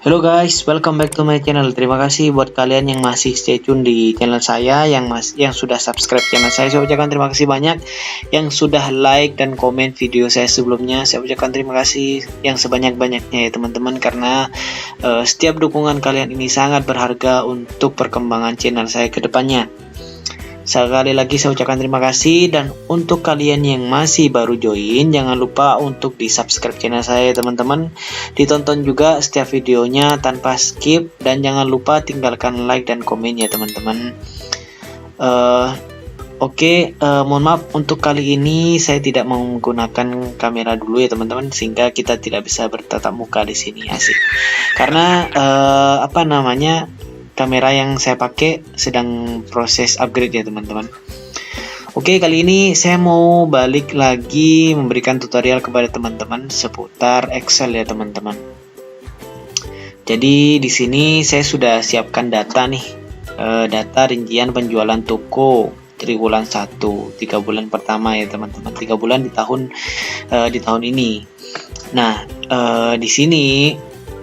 Halo guys, welcome back to my channel. Terima kasih buat kalian yang masih stay tune di channel saya, yang sudah subscribe channel saya. Saya ucapkan terima kasih banyak yang sudah like dan komen video saya sebelumnya. Saya ucapkan terima kasih yang sebanyak-banyaknya ya teman-teman, karena setiap dukungan kalian ini sangat berharga untuk perkembangan channel saya ke depannya. Sekali lagi saya ucapkan terima kasih, dan untuk kalian yang masih baru join, jangan lupa untuk di subscribe channel saya teman-teman. Ditonton juga setiap videonya tanpa skip, dan jangan lupa tinggalkan like dan komen ya teman-teman. Mohon maaf untuk kali ini saya tidak menggunakan kamera dulu ya teman-teman, sehingga kita tidak bisa bertatap muka di sini, asik. Karena kamera yang saya pakai sedang proses upgrade ya teman-teman. Oke, kali ini saya mau balik lagi memberikan tutorial kepada teman-teman seputar Excel ya teman-teman. Jadi di sini saya sudah siapkan data nih, data rincian penjualan toko triwulan 1, 3 bulan pertama ya teman-teman, 3 bulan di tahun ini. Nah, di sini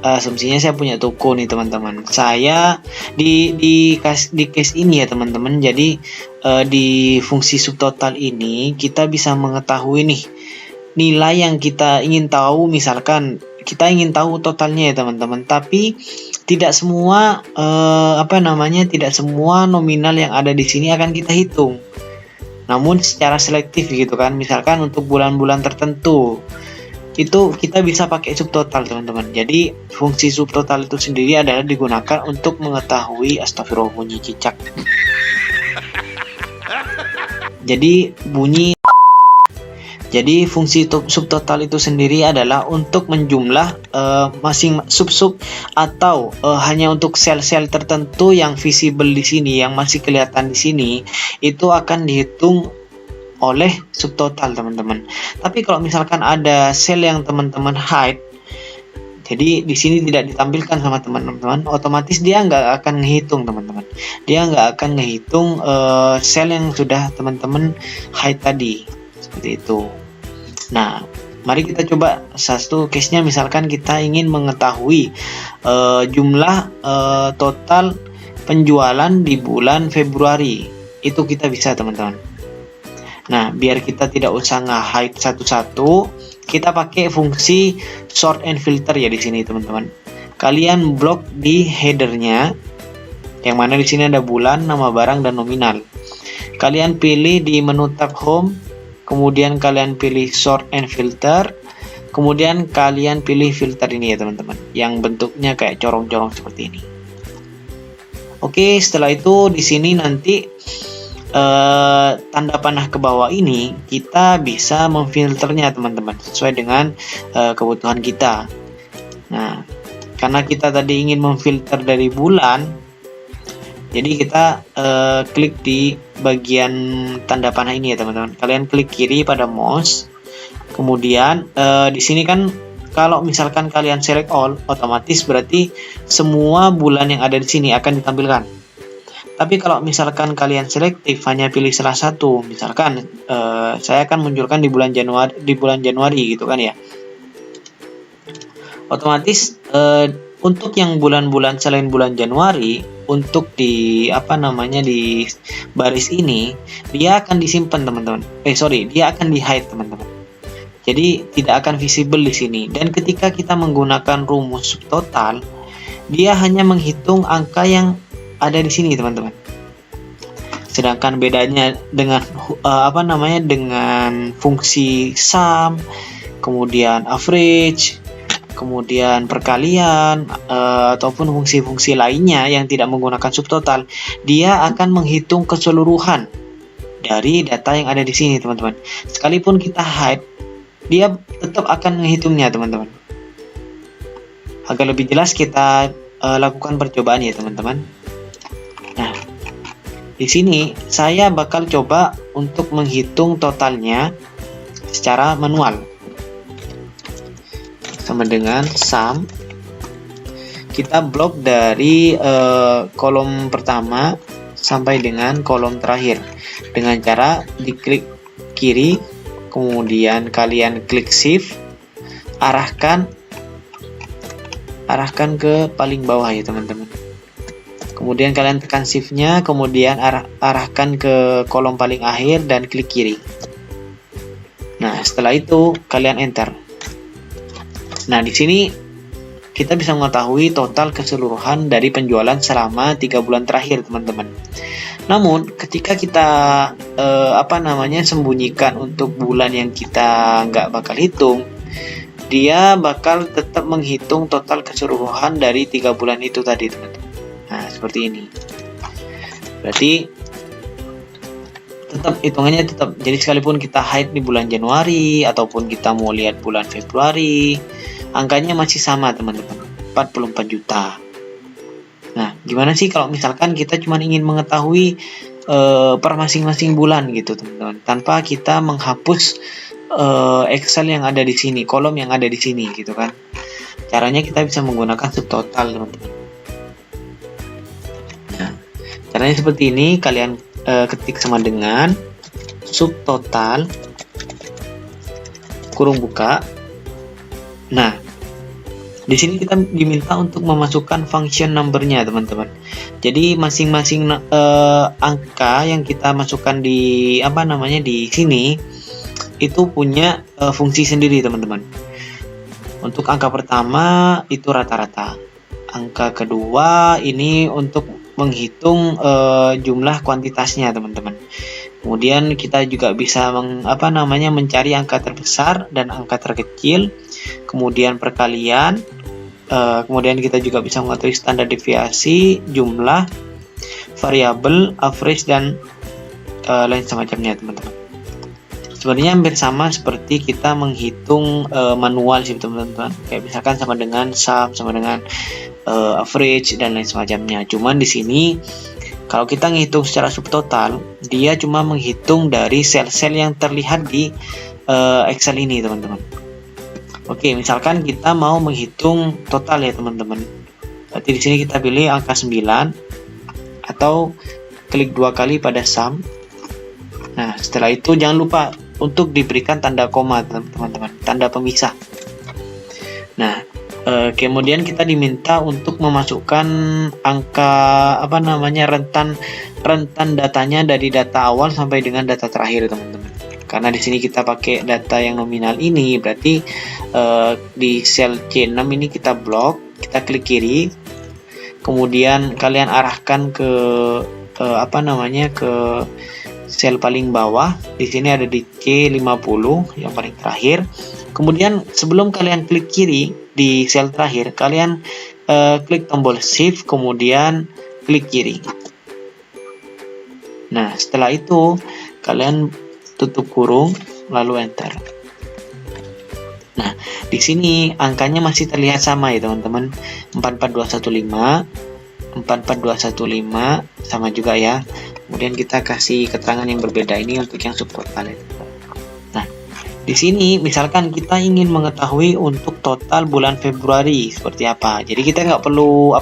asumsinya saya punya toko nih teman-teman. Saya di case ini ya teman-teman. Jadi di fungsi subtotal ini kita bisa mengetahui nih nilai yang kita ingin tahu. Misalkan kita ingin tahu totalnya ya teman-teman, tapi tidak semua tidak semua nominal yang ada di sini akan kita hitung. Namun secara selektif gitu kan. Misalkan untuk bulan-bulan tertentu itu kita bisa pakai subtotal teman-teman. Jadi fungsi subtotal itu sendiri adalah digunakan untuk mengetahui astagfirullah bunyi cicak. Jadi fungsi subtotal itu sendiri adalah untuk menjumlah masing sub atau hanya untuk sel-sel tertentu yang visible di sini, yang masih kelihatan di sini, itu akan dihitung oleh subtotal teman-teman. Tapi kalau misalkan ada sel yang teman-teman hide, jadi di sini tidak ditampilkan sama teman-teman, otomatis dia nggak akan ngehitung teman-teman. Dia nggak akan ngehitung sel yang sudah teman-teman hide tadi, seperti itu. Nah, mari kita coba satu case-nya. Misalkan kita ingin mengetahui jumlah total penjualan di bulan Februari, itu kita bisa teman-teman. Nah, biar kita tidak usah nge-hide satu-satu, kita pakai fungsi sort and filter ya di sini teman-teman. Kalian blok di headernya, yang mana di sini ada bulan, nama barang, dan nominal. Kalian pilih di menu tab home, kemudian kalian pilih sort and filter, kemudian kalian pilih filter ini ya teman-teman, yang bentuknya kayak corong-corong seperti ini. Oke, setelah itu di sini nanti tanda panah ke bawah ini kita bisa memfilternya teman-teman, sesuai dengan kebutuhan kita. Nah, karena kita tadi ingin memfilter dari bulan, jadi kita klik di bagian tanda panah ini ya teman-teman. Kalian klik kiri pada mouse, kemudian di sini kan kalau misalkan kalian select all, otomatis berarti semua bulan yang ada di sini akan ditampilkan. Tapi kalau misalkan kalian selektif, hanya pilih salah satu, misalkan saya akan munculkan di bulan Januari gitu kan ya. Otomatis untuk yang bulan-bulan selain bulan Januari, untuk di di baris ini dia akan disimpan teman-teman. Dia akan di-hide teman-teman. Jadi tidak akan visible di sini. Dan ketika kita menggunakan rumus subtotal, dia hanya menghitung angka yang ada di sini teman-teman. Sedangkan bedanya dengan dengan fungsi sum, kemudian average, kemudian perkalian, ataupun fungsi-fungsi lainnya yang tidak menggunakan subtotal, dia akan menghitung keseluruhan dari data yang ada di sini teman-teman. Sekalipun kita hide, dia tetap akan menghitungnya teman-teman. Agar lebih jelas kita lakukan percobaan ya teman-teman. Nah, di sini saya bakal coba untuk menghitung totalnya secara manual. Sama dengan sum, kita blok dari kolom pertama sampai dengan kolom terakhir dengan cara diklik kiri, kemudian kalian klik shift, arahkan arahkan ke paling bawah ya teman-teman. Kemudian kalian tekan shift-nya, kemudian arahkan ke kolom paling akhir dan klik kiri. Nah, setelah itu kalian enter. Nah, di sini kita bisa mengetahui total keseluruhan dari penjualan selama 3 bulan terakhir, teman-teman. Namun, ketika kita sembunyikan untuk bulan yang kita nggak bakal hitung, dia bakal tetap menghitung total keseluruhan dari 3 bulan itu tadi, teman-teman. Nah, seperti ini. Berarti tetap hitungannya tetap. Jadi sekalipun kita hide di bulan Januari ataupun kita mau lihat bulan Februari, angkanya masih sama, teman-teman. 44 juta. Nah, gimana sih kalau misalkan kita cuma ingin mengetahui per masing-masing bulan gitu, teman-teman, tanpa kita menghapus Excel yang ada di sini, kolom yang ada di sini gitu kan. Caranya kita bisa menggunakan subtotal, teman-teman. Nah, caranya seperti ini, kalian ketik sama dengan subtotal kurung buka. Nah, di sini kita diminta untuk memasukkan function number-nya, teman-teman. Jadi masing-masing angka yang kita masukkan di di sini itu punya fungsi sendiri, teman-teman. Untuk angka pertama itu rata-rata. Angka kedua ini untuk menghitung jumlah kuantitasnya, teman-teman. Kemudian kita juga bisa mencari angka terbesar dan angka terkecil, kemudian perkalian, kemudian kita juga bisa mengetahui standar deviasi, jumlah, variabel, average, dan lain semacamnya, teman-teman. Sebenarnya hampir sama seperti kita menghitung manual sih, teman-teman. Kayak misalkan sama dengan sum, sama dengan average dan lain semacamnya. Cuman di sini kalau kita menghitung secara subtotal, dia cuma menghitung dari sel-sel yang terlihat di Excel ini, teman-teman. Oke, misalkan kita mau menghitung total ya, teman-teman. Berarti di sini kita pilih angka 9 atau klik 2 kali pada sum. Nah, setelah itu jangan lupa untuk diberikan tanda koma, teman-teman, tanda pemisah. Nah, kemudian kita diminta untuk memasukkan angka rentan datanya dari data awal sampai dengan data terakhir, teman-teman. Karena di sini kita pakai data yang nominal ini, berarti di sel C6 ini kita blok, kita klik kiri, kemudian kalian arahkan ke ke sel paling bawah. Di sini ada di C50 yang paling terakhir. Kemudian sebelum kalian klik kiri di sel terakhir, kalian klik tombol shift kemudian klik kiri. Nah, setelah itu kalian tutup kurung lalu enter. Nah, di sini angkanya masih terlihat sama ya, teman-teman. 44215, 44215 sama juga ya. Kemudian kita kasih keterangan yang berbeda ini untuk yang subtotal itu. Nah, di sini misalkan kita ingin mengetahui untuk total bulan Februari seperti apa. Jadi kita nggak perlu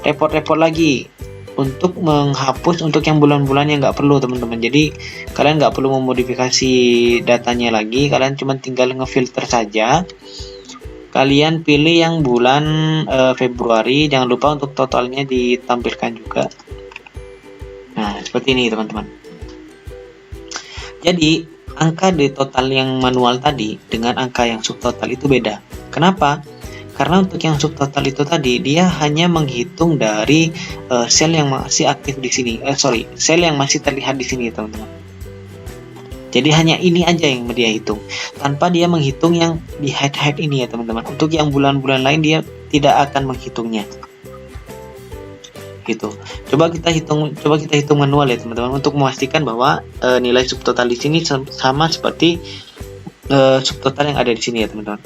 repot-repot lagi untuk menghapus untuk yang bulan-bulan yang nggak perlu, teman-teman. Jadi kalian nggak perlu memodifikasi datanya lagi, kalian cuma tinggal ngefilter saja. Kalian pilih yang bulan Februari, jangan lupa untuk totalnya ditampilkan juga. Nah, seperti ini, teman-teman. Jadi angka di total yang manual tadi dengan angka yang subtotal itu beda. Kenapa? Karena untuk yang subtotal itu tadi dia hanya menghitung dari sel yang masih aktif di sini. Sel yang masih terlihat di sini, teman-teman. Jadi hanya ini aja yang dia hitung, tanpa dia menghitung yang di hide ini ya, teman-teman. Untuk yang bulan-bulan lain dia tidak akan menghitungnya. Gitu. Coba kita hitung manual ya, teman-teman, untuk memastikan bahwa nilai subtotal di sini sama seperti subtotal yang ada di sini ya, teman-teman.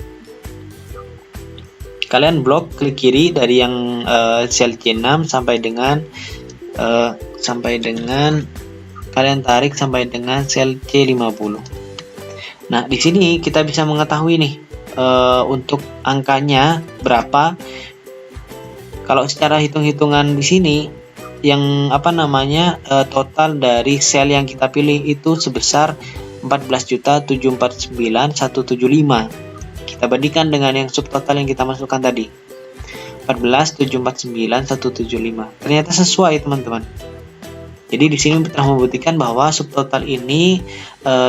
Kalian blok klik kiri dari yang sel C6 sampai dengan kalian tarik sampai dengan sel C50. Nah, di sini kita bisa mengetahui nih untuk angkanya berapa. Kalau secara hitung-hitungan di sini yang total dari sel yang kita pilih itu sebesar 14.749.175. Kita bandingkan dengan yang subtotal yang kita masukkan tadi. 14749,175. Ternyata sesuai, teman-teman. Jadi di sini telah membuktikan bahwa subtotal ini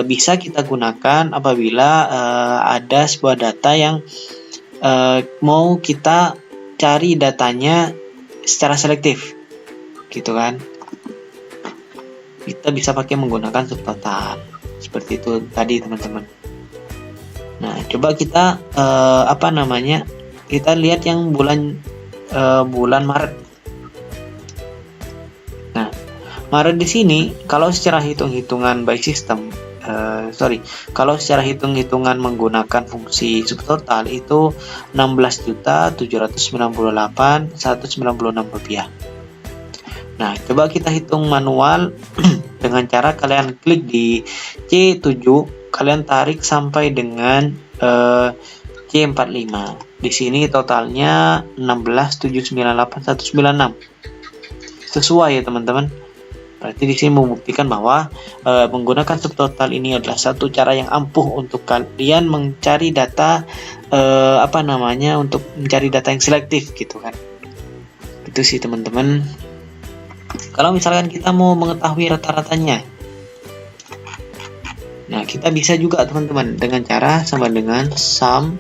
bisa kita gunakan apabila ada sebuah data yang mau kita cari datanya secara selektif, gitu kan. Kita bisa pakai menggunakan subtotal seperti itu tadi, teman-teman. Nah, coba kita kita lihat yang bulan Maret. Nah, Maret di sini kalau secara hitung-hitungan by system, kalau secara hitung-hitungan menggunakan fungsi subtotal itu 16.798.196 rupiah. Nah, coba kita hitung manual dengan cara kalian klik di C7, kalian tarik sampai dengan C45. Di sini totalnya 16.798.196. Sesuai ya, teman-teman. Berarti di sini membuktikan bahwa menggunakan subtotal ini adalah satu cara yang ampuh untuk kalian mencari data untuk mencari data yang selektif, gitu kan. Itu sih, teman-teman. Kalau misalkan kita mau mengetahui rata-ratanya, nah kita bisa juga, teman-teman, dengan cara sama dengan sum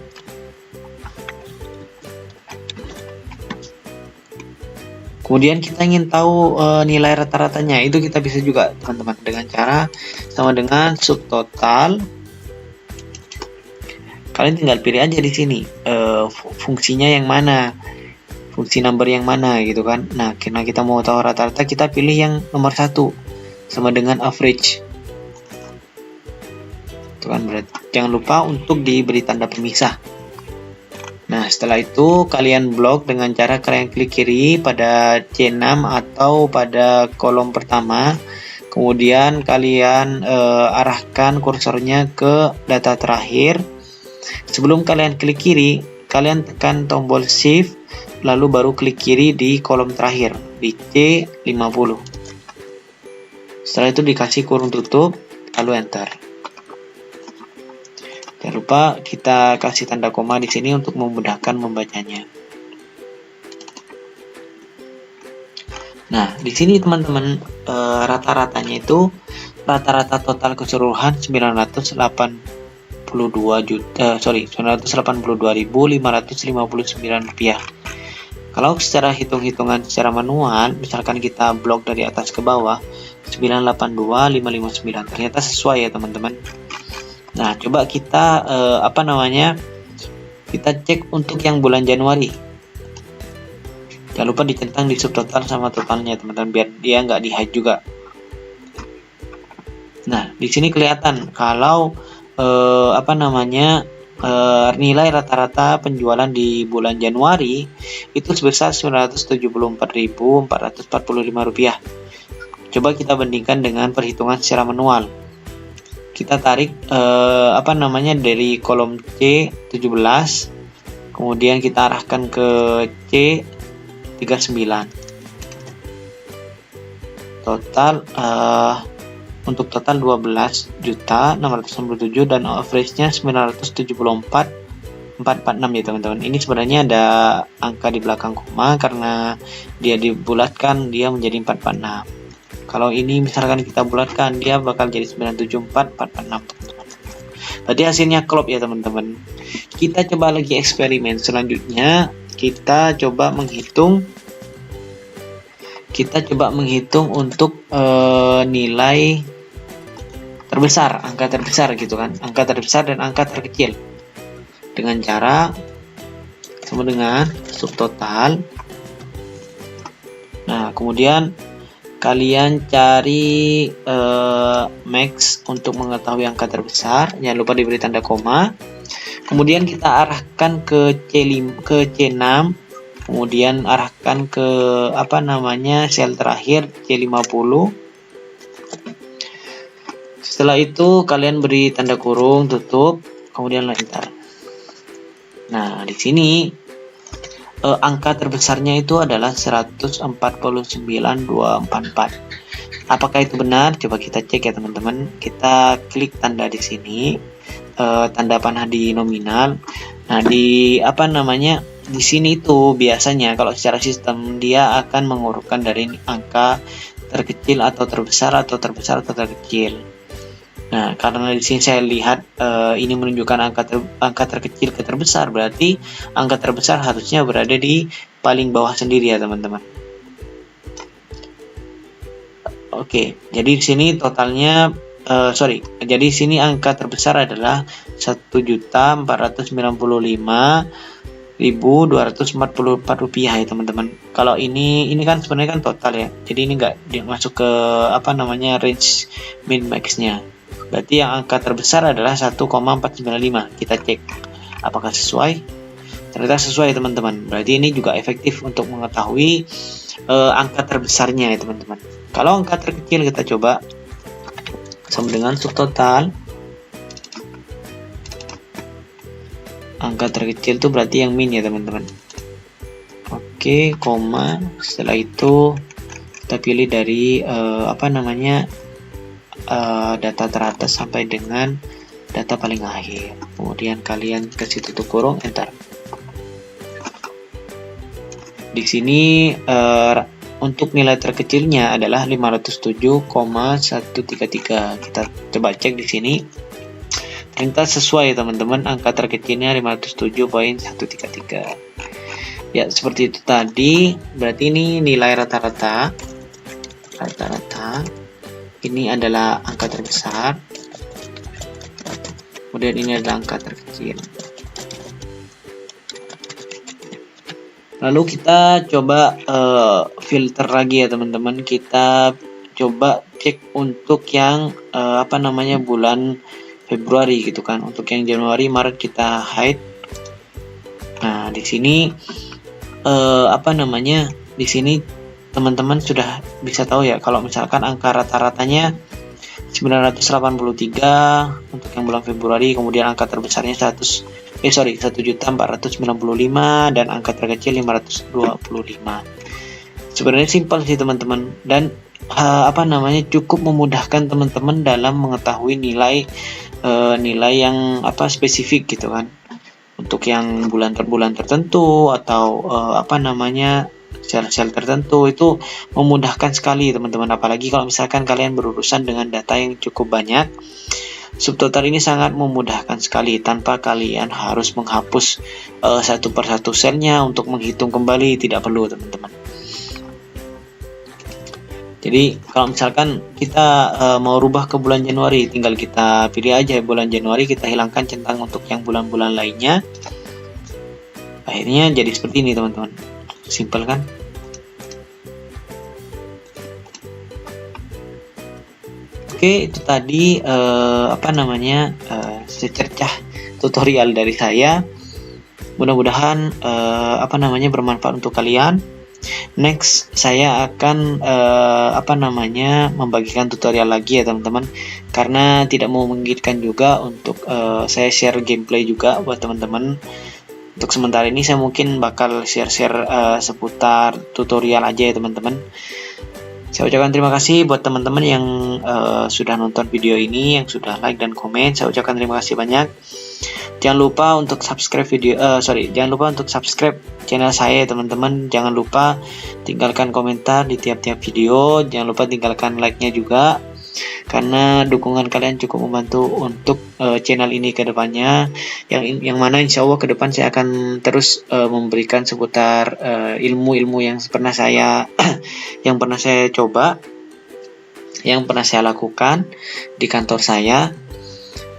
kemudian kita ingin tahu nilai rata-ratanya, itu kita bisa juga, teman-teman, dengan cara sama dengan subtotal. Kalian tinggal pilih aja di sini fungsinya yang mana, fungsi number yang mana, gitu kan. Nah, karena kita mau tahu rata-rata, kita pilih yang nomor 1 sama dengan average. Itu kan, berarti jangan lupa untuk diberi tanda pemisah. Nah, setelah itu kalian blok dengan cara kalian klik kiri pada C6 atau pada kolom pertama. Kemudian kalian arahkan kursornya ke data terakhir. Sebelum kalian klik kiri, kalian tekan tombol shift, lalu baru klik kiri di kolom terakhir di C50. Setelah itu dikasih kurung tutup, lalu enter. Jangan lupa kita kasih tanda koma di sini untuk memudahkan membacanya. Nah, di sini, teman-teman, rata-ratanya itu rata-rata total keseluruhan 982.559 rupiah. Kalau secara hitung-hitungan secara manual, misalkan kita blok dari atas ke bawah 982.559, ternyata sesuai ya, teman-teman. Nah, coba kita kita cek untuk yang bulan Januari. Jangan lupa dicentang di subtotal sama totalnya, teman-teman, biar dia nggak di-hide juga. Nah, di sini kelihatan kalau nilai rata-rata penjualan di bulan Januari itu sebesar 974.445 rupiah. Coba kita bandingkan dengan perhitungan secara manual. Kita tarik dari kolom C17, kemudian kita arahkan ke C39. Total untuk total 12.697 dan average-nya 974.446 ya, teman-teman. Ini sebenarnya ada angka di belakang koma karena dia dibulatkan, dia menjadi 446. Kalau ini misalkan kita bulatkan, dia bakal jadi 974.446. Berarti hasilnya klop ya, teman-teman. Kita coba lagi eksperimen selanjutnya. Kita coba menghitung untuk nilai terbesar, angka terbesar, gitu kan. Angka terbesar dan angka terkecil. Dengan cara sama dengan subtotal. Nah, kemudian kalian cari max untuk mengetahui angka terbesar. Jangan lupa diberi tanda koma. Kemudian kita arahkan ke C6. Kemudian arahkan ke sel terakhir C50. Setelah itu kalian beri tanda kurung tutup, kemudian enter. Nah, di sini angka terbesarnya itu adalah 149.244. Apakah itu benar? Coba kita cek ya, teman-teman. Kita klik tanda di sini, tanda panah di nominal. Nah, di di sini tuh biasanya kalau secara sistem dia akan mengurutkan dari angka terkecil atau terbesar atau terbesar atau terkecil. Nah, karena di sini saya lihat ini menunjukkan angka terkecil ke terbesar, berarti angka terbesar harusnya berada di paling bawah sendiri ya teman-teman. Oke, jadi di sini totalnya jadi di sini angka terbesar adalah 1.495.244 rupiah ya teman-teman. Kalau ini kan sebenarnya kan total ya, jadi ini nggak masuk ke range min max-nya. Berarti yang angka terbesar adalah 1,495. Kita cek apakah sesuai. Ternyata sesuai teman-teman. Berarti ini juga efektif untuk mengetahui angka terbesarnya ya teman-teman. Kalau angka terkecil kita coba sama dengan subtotal. Angka terkecil itu berarti yang min ya teman-teman. Oke, koma. Setelah itu kita pilih dari data teratas sampai dengan data paling akhir. Kemudian kalian kasih tutup kurung, enter. Di sini untuk nilai terkecilnya adalah 507,133. Kita coba cek di sini. Ternyata sesuai teman-teman, angka terkecilnya 507,133. Ya, seperti itu tadi. Berarti ini nilai rata-rata. Ini adalah angka terbesar. Kemudian ini adalah angka terkecil. Lalu kita coba filter lagi ya teman-teman. Kita coba cek untuk yang bulan Februari gitu kan. Untuk yang Januari, Maret kita hide. Nah, di sini di sini teman-teman sudah bisa tahu ya kalau misalkan angka rata-ratanya 983 untuk yang bulan Februari, kemudian angka terbesarnya 1.495 dan angka terkecil 525. Sebenarnya simpel sih teman-teman, dan cukup memudahkan teman-teman dalam mengetahui nilai yang spesifik gitu kan. Untuk yang bulan tertentu atau sel-sel tertentu itu memudahkan sekali teman-teman, apalagi kalau misalkan kalian berurusan dengan data yang cukup banyak. Subtotal ini sangat memudahkan sekali tanpa kalian harus menghapus satu persatu selnya untuk menghitung kembali, tidak perlu teman-teman. Jadi kalau misalkan kita mau rubah ke bulan Januari, tinggal kita pilih aja bulan Januari, kita hilangkan centang untuk yang bulan-bulan lainnya. Akhirnya jadi seperti ini teman-teman. Simpel kan? Oke, itu tadi secercah tutorial dari saya. Mudah-mudahan bermanfaat untuk kalian. Next, saya akan membagikan tutorial lagi ya teman-teman, karena tidak mau menggigitkan juga untuk saya share gameplay juga buat teman-teman. Untuk sementara ini saya mungkin bakal share-share seputar tutorial aja ya teman-teman. Saya ucapkan terima kasih buat teman-teman yang sudah nonton video ini, yang sudah like dan komen. Saya ucapkan terima kasih banyak. Jangan lupa untuk subscribe channel saya ya teman-teman. Jangan lupa tinggalkan komentar di tiap-tiap video. Jangan lupa tinggalkan like-nya juga, karena dukungan kalian cukup membantu untuk channel ini ke depannya, yang mana insya Allah ke depan saya akan terus memberikan seputar ilmu-ilmu yang pernah saya coba, yang pernah saya lakukan di kantor saya.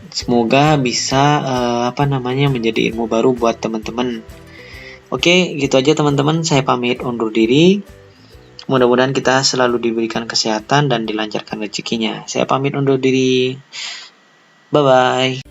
Semoga bisa menjadi ilmu baru buat teman-teman. Oke, gitu aja teman-teman, saya pamit undur diri. Mudah-mudahan kita selalu diberikan kesehatan dan dilancarkan rezekinya. Saya pamit undur diri. Bye-bye.